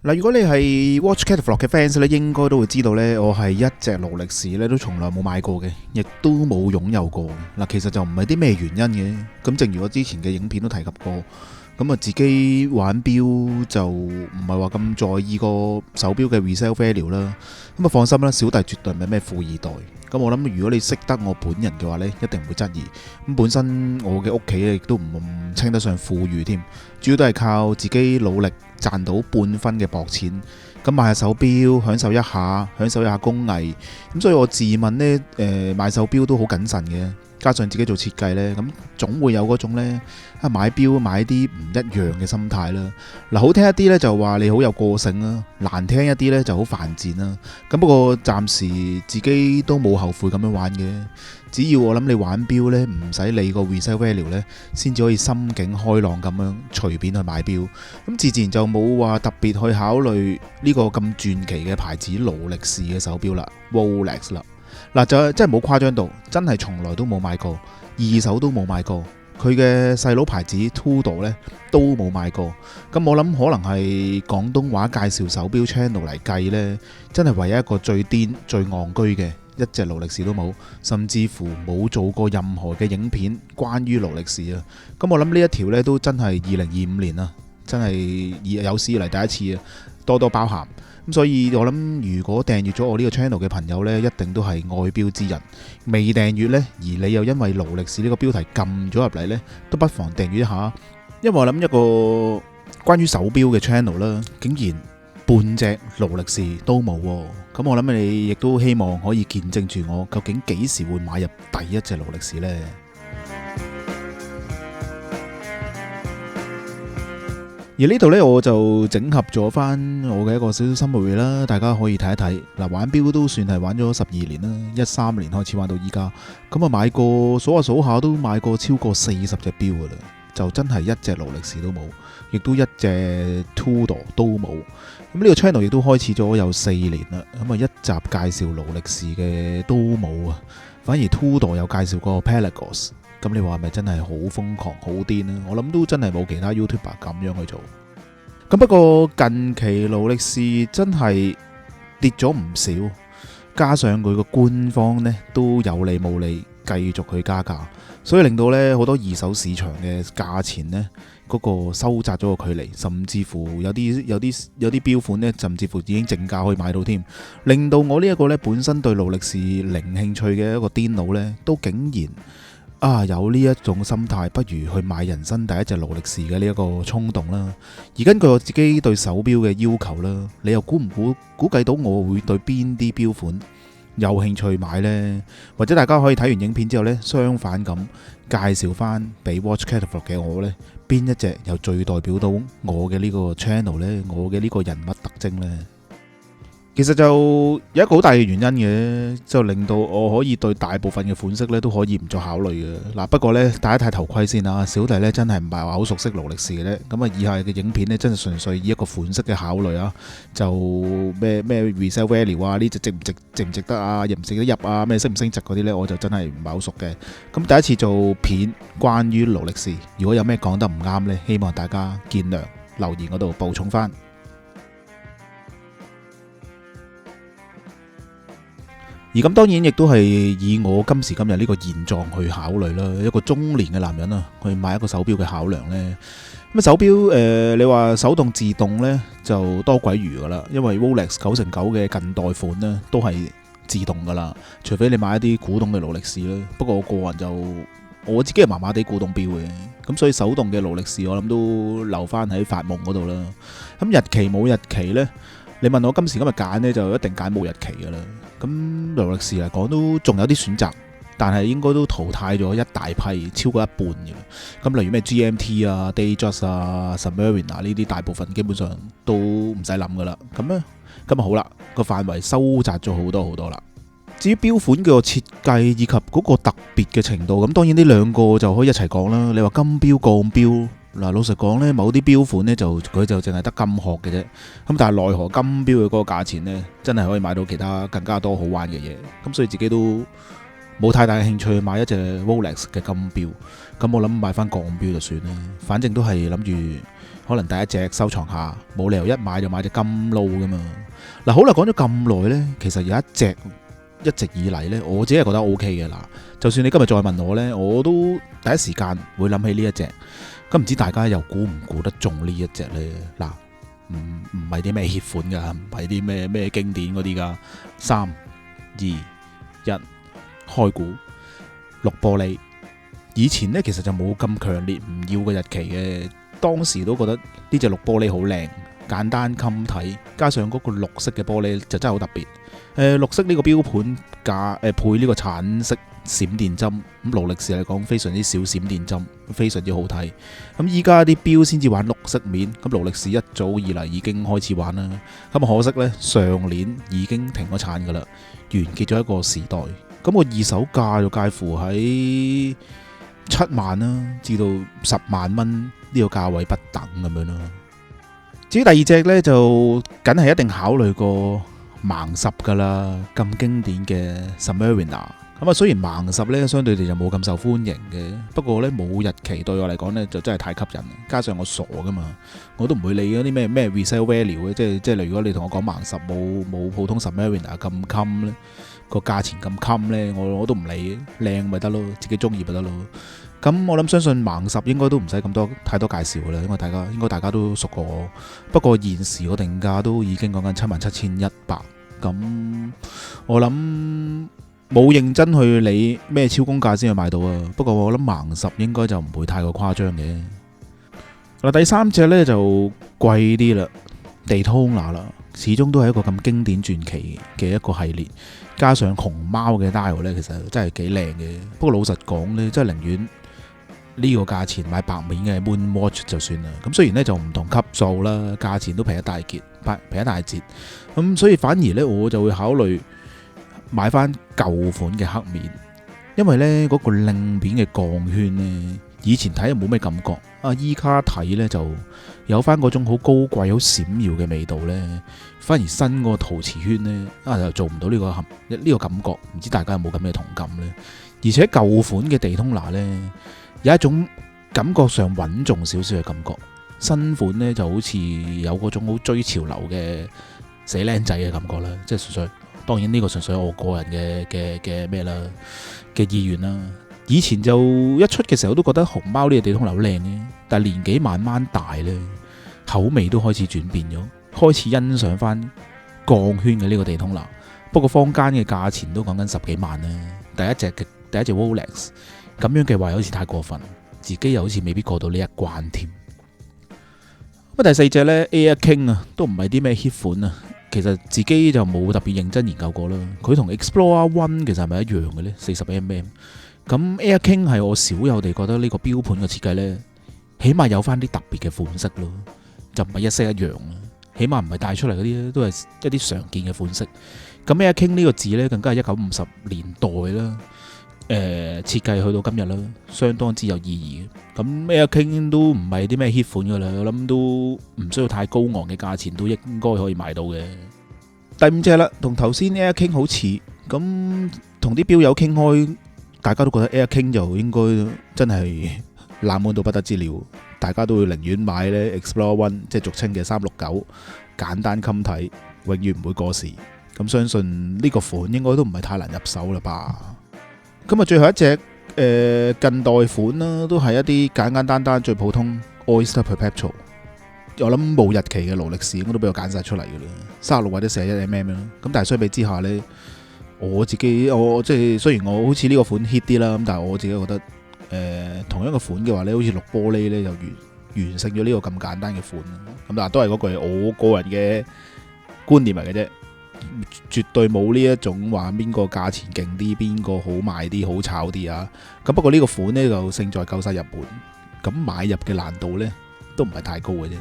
嗱，如果你係 Watch Catalog 嘅 fans 咧，應該都會知道咧，我係一隻勞力士咧都從來冇買過嘅，亦都冇擁有過。嗱，其實就唔係啲咩原因嘅。咁正如我之前嘅影片都提及過，咁啊自己玩錶就唔係話咁在意個手錶嘅 resale value 啦。咁啊放心啦，小弟絕對唔係咩富二代。咁我諗如果你識得我本人嘅話呢，一定唔會質疑。咁本身我嘅屋企亦都唔稱得上富裕添，主要都係靠自己努力賺到半分嘅薄錢，咁買下手錶，享受一下工藝。咁所以我自問呢，買手錶都好謹慎嘅，加上自己做設計呢，咁總會有嗰種呢買錶買啲唔一樣嘅心態啦。嗱，好聽一啲呢就話你好有個性啦，難聽一啲呢就好犯賤啦。咁不過暫時自己都冇後悔咁樣玩嘅。只要我諗你玩錶呢，唔使理個 resale value 呢，先至可以心境開朗咁樣隨便去買錶。咁自然就冇話特別去考慮呢個咁傳奇嘅牌子勞力士嘅手錶啦 ，Rolex 啦。嗱，就真係冇誇張到，真係從來都冇買過，二手都冇買過。佢嘅細佬牌子 Tudor 呢都冇買過。咁我諗可能係廣東話介紹手錶 channel 嚟計呢，真係唯一一個最癲最戇居嘅。一隻勞力士都冇，甚至乎冇做過任何嘅影片關於勞力士啊！咁我諗呢一條呢都真係2025年啦，真係有史以嚟第一次啊！多多包涵。咁所以我諗如果訂閱咗我呢個 channel 嘅朋友呢，一定都係愛錶之人。未訂閱呢，而你又因為勞力士呢個標題撳咗入嚟呢，都不妨訂閱一下。因為我諗一個關於手錶嘅 channel 啦，竟然半隻勞力士都冇喎。咁我諗你亦都希望可以見證住我究竟幾時會買入第一隻勞力士呢？而呢度呢，我就整合咗翻我嘅一個少少 summary啦，大家可以睇一睇。嗱，玩錶都算係玩咗12年啦，13年開始玩到依家。咁啊買過數下都買過超過40隻錶噶啦，就真係一隻勞力士都冇，亦都一隻 Tudor 都冇。咁呢個 channel 亦都開始咗有4年啦，咁啊一集介紹勞力士嘅都冇啊，反而 Tudor 有介紹過 Pelagos。咁你話係咪真係好瘋狂好癲呢？我諗都真係冇其他 YouTuber 咁樣去做。咁不過近期勞力士真係跌咗唔少，加上佢個官方呢都有理冇理繼續去加價，所以令到呢好多二手市場嘅價錢呢嗰個收窄咗個距離，甚至乎有啲錶款呢，甚至乎已經正價可以買到添，令到我呢一個呢本身對勞力士零興趣嘅一個癲佬呢，都竟然有呢一種心態，不如去買人生第一隻勞力士嘅呢一個衝動啦。而根據我自己對手錶嘅要求啦，你又估計到我會對邊啲錶款有興趣買呢？或者大家可以睇完影片之後呢，相反咁介紹翻俾 Watch Catalog 嘅我呢，邊一隻又最代表到我嘅呢個 channel 呢？我嘅呢個人物特徵呢？其實就有一個好大嘅原因嘅，就令到我可以對大部分嘅款式咧都可以唔再考慮嘅。嗱，不過呢，戴一戴頭盔先啊，小弟呢真係唔係話好熟悉勞力士嘅咧。咁啊，以下嘅影片呢，真係純粹以一個款式嘅考慮啊，就咩 resale value 啊，呢隻值唔值得啊，值唔值得入啊，咩升唔升值嗰啲呢，我就真係唔係好熟嘅。咁第一次做片關於勞力士，如果有咩講得唔啱呢，希望大家見諒，留言嗰度補充翻。而咁當然亦都係以我今時今日呢個現狀去考慮啦，一個中年嘅男人啊，去買一個手錶嘅考量呢。咁手錶你話手動自動呢，就多鬼餘噶啦，因為 Rolex 9/9嘅近代款呢都係自動噶啦，除非你買一啲古董嘅勞力士啦。不過我個人就我自己係麻麻地古董錶嘅，咁所以手動嘅勞力士我諗都留翻喺發夢嗰度啦。咁日期冇日期呢，你問我今時今日揀呢，就一定揀冇日期噶啦。咁勞力士嚟講都仲有啲選擇，但係應該都淘汰咗一大批，超過一半嘅。咁例如咩 GMT 啊、Datejust 啊、Submariner 呢啲，大部分基本上都唔使諗噶啦。咁咧，咁啊好啦，個範圍收窄咗好多好多啦。至於錶款嘅設計以及嗰個特別嘅程度，咁當然呢兩個就可以一齊講啦。你話金錶、鋼錶。嗱，老實講呢，某啲錶款呢，佢就淨係得金殼嘅啫。咁但係奈何金錶嘅嗰個價錢呢，真係可以買到其他更加多好玩嘅嘢。咁所以自己都冇太大嘅興趣去買一隻 Rolex 嘅金錶。咁我諗買翻鋼錶就算啦，反正都係諗住可能第一隻收藏下，冇理由一買就買隻金撈噶嘛。嗱，好啦，講咗咁耐呢，其實有一隻一直以嚟呢，我自己係覺得 O K 嘅。嗱，就算你今日再問我呢，我都第一時間會諗起呢一隻。咁唔知大家又估唔估得中呢一隻呢？嗱，唔係啲咩 hit 款噶，唔係啲咩經典嗰啲噶。3、2、1，開估。綠玻璃。以前呢，其實就冇咁強烈唔要嘅日期嘅，當時都覺得呢隻綠玻璃好靚，簡單襟睇，加上嗰個綠色嘅玻璃就真係好特別。綠色呢個標盤配呢個橙色閃電針，咁勞力士嚟講非常之少閃電針，非常之好睇。咁依家啲錶先至玩綠色面，咁勞力士一早以嚟已經開始玩啦。咁可惜呢，上年已經停咗產噶啦，完結咗一個時代。咁個二手價就介乎喺7萬啦，至到10萬蚊呢個價位不等咁樣咯。至於第二隻呢，就梗係一定考慮過盲十噶啦，咁經典嘅 Submariner。咁啊，雖然盲十呢相對地就冇咁受歡迎嘅，不過呢冇日期對我嚟講呢就真係太吸引。加上我傻噶嘛，我都唔會理嗰啲咩 resale value 嘅，即係如果你同我講盲十冇普通 Submariner 咁襟呢，個價錢咁襟呢，我都唔理，靚咪得咯，自己中意咪得咯。咁我諗相信盲十應該都唔使太多介紹啦，因為大家都熟過我。不過現時個定價都已經講緊77,100，咁我諗冇認真去理咩超公價先去買到啊。不過我諗盲十應該就唔會太過誇張嘅。嗱，第三隻呢就貴啲啦，地通拿啦，始終都係一個咁經典傳奇嘅一個系列，加上熊貓嘅 dial 呢，其實真係幾靚嘅。不過老實講呢，真係寧願呢個價錢買白面嘅 Moon Watch 就算啦。咁雖然呢就唔同級數啦，價錢都平一大截，咁所以反而呢我就會考慮買翻舊款嘅黑面，因為呢嗰個靚面嘅鋼圈呢，以前睇又冇咩感覺，依家睇呢就有翻嗰種好高貴、好閃耀嘅味道呢。反而新嗰個陶瓷圈呢，就做唔到呢個感覺，唔知大家有冇咁嘅同感呢？而且舊款嘅地通拿呢，有一種感覺上穩重少少嘅感覺，新款呢就好似有嗰種好追潮流嘅死靚仔嘅感覺啦，即係純粹。當然呢個純粹係我個人嘅咩啦嘅意願啦。以前就一出嘅時候都覺得熊貓呢個地通拿好靚嘅，但係年紀慢慢大呢，口味都開始轉變咗，開始欣賞翻鋼圈嘅呢個地通拿。不過坊間嘅價錢都講緊10幾萬啦，第一隻 Rolex 咁樣嘅話好似太過分，自己又好似未必過到呢一關添。咁第四隻呢 Air King 啊，都唔係啲咩 hit 款啊。其實自己就冇特別認真研究過啦。佢同 Explorer One 其實係咪一樣嘅呢？40mm。咁 Air King 係我少有地覺得呢個標盤嘅設計呢，起碼有翻啲特別嘅款式咯，就唔係一式一樣啦。起碼唔係帶出嚟嗰啲都係一啲常見嘅款式。咁 Air King 呢個字呢，更加係1950年代啦。設計去到今日啦，相當之有意義嘅。咁 Air King 都唔係啲咩 hit 款噶啦，我諗都唔需要太高昂嘅價錢都應該可以買到嘅。第五隻啦，同頭先 Air King 好似，咁同啲標友傾開，大家都覺得 Air King 就應該真係冷門到不得之了，大家都會寧願買呢 Explorer One， 即係俗稱嘅369，簡單襟睇，永遠唔會過時。咁相信呢個款應該都唔係太難入手啦吧。咁啊，最後一隻近代款啦，都係一啲簡單最普通 Oyster Perpetual。我諗冇日期嘅勞力士，我都俾我揀晒出嚟嘅啦，36或者41mm啦。咁但係相比之下呢，我即係雖然我好似呢個款 hit 啲啦，咁但係我自己覺得同樣嘅款嘅話呢，好似綠玻璃呢，就完勝咗呢個咁簡單嘅款。咁但係都係嗰句我個人嘅觀念嚟嘅啫。絕對冇呢一種話邊個價錢勁啲，邊個好賣啲，好炒啲啊！咁不過呢個款呢，就勝在夠晒入門，咁買入嘅難度呢，都唔係太高嘅啫。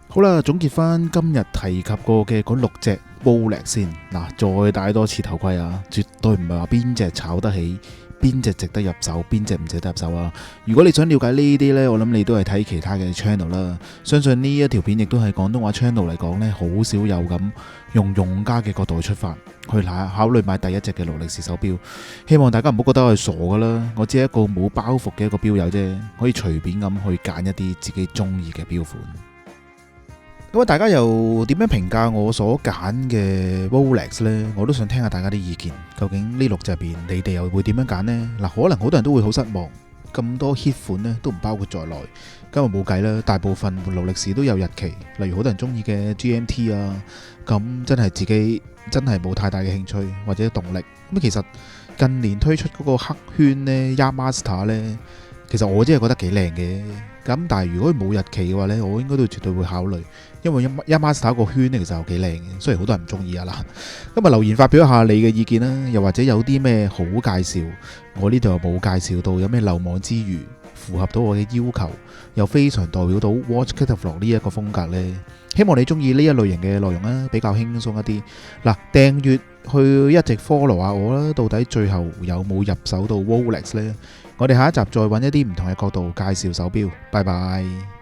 好啦，總結翻今日提及過嘅嗰6隻 Rolex 先嗱，再戴多次頭盔啊！絕對唔係話邊隻炒得起邊隻值得入手，邊隻唔值得入手啊。如果你想了解呢啲呢，我諗你都係睇其他嘅 channel 啦。相信呢一條片亦都係廣東話 channel 嚟講呢，好少有咁用用家嘅角度去出發，去考慮買第一隻嘅勞力士手錶。希望大家唔好覺得我係傻噶啦，我只係一個冇包袱嘅一個錶友啫，可以隨便咁去揀一啲自己中意嘅錶款。咁大家又點樣評價我所揀嘅 Rolex 呢？我都想聽下大家啲意見。究竟呢六隻入邊，你哋又會點樣揀呢？嗱，可能好多人都會好失望，咁多 hit 款呢都唔包括在內。今日冇計啦，大部分勞力士都有日期，例如好多人中意嘅 GMT 啊，咁真係自己真係冇太大嘅興趣或者動力。咁其實近年推出嗰個黑圈呢 Yachtmaster 呢，其實我真係覺得幾靚嘅。咁但係如果冇日期嘅話呢，我應該都絕對會考慮，因為 Yachtmaster 個圈呢其實又幾靚嘅，雖然好多人唔中意啊啦。今日留言發表一下你嘅意見啦，又或者有啲咩好介紹，我呢度又冇介紹到，有咩漏網之魚，符合到我嘅要求，又非常代表到 Watch Catalog 呢一個風格呢。希望你中意呢一類型嘅內容啦，比較輕鬆一啲。嗱，訂閱去一直 follow 下我啦，到底最後有冇入手到 Rolex 呢？我哋下一集再揾一啲唔同嘅角度介紹手錶。拜拜。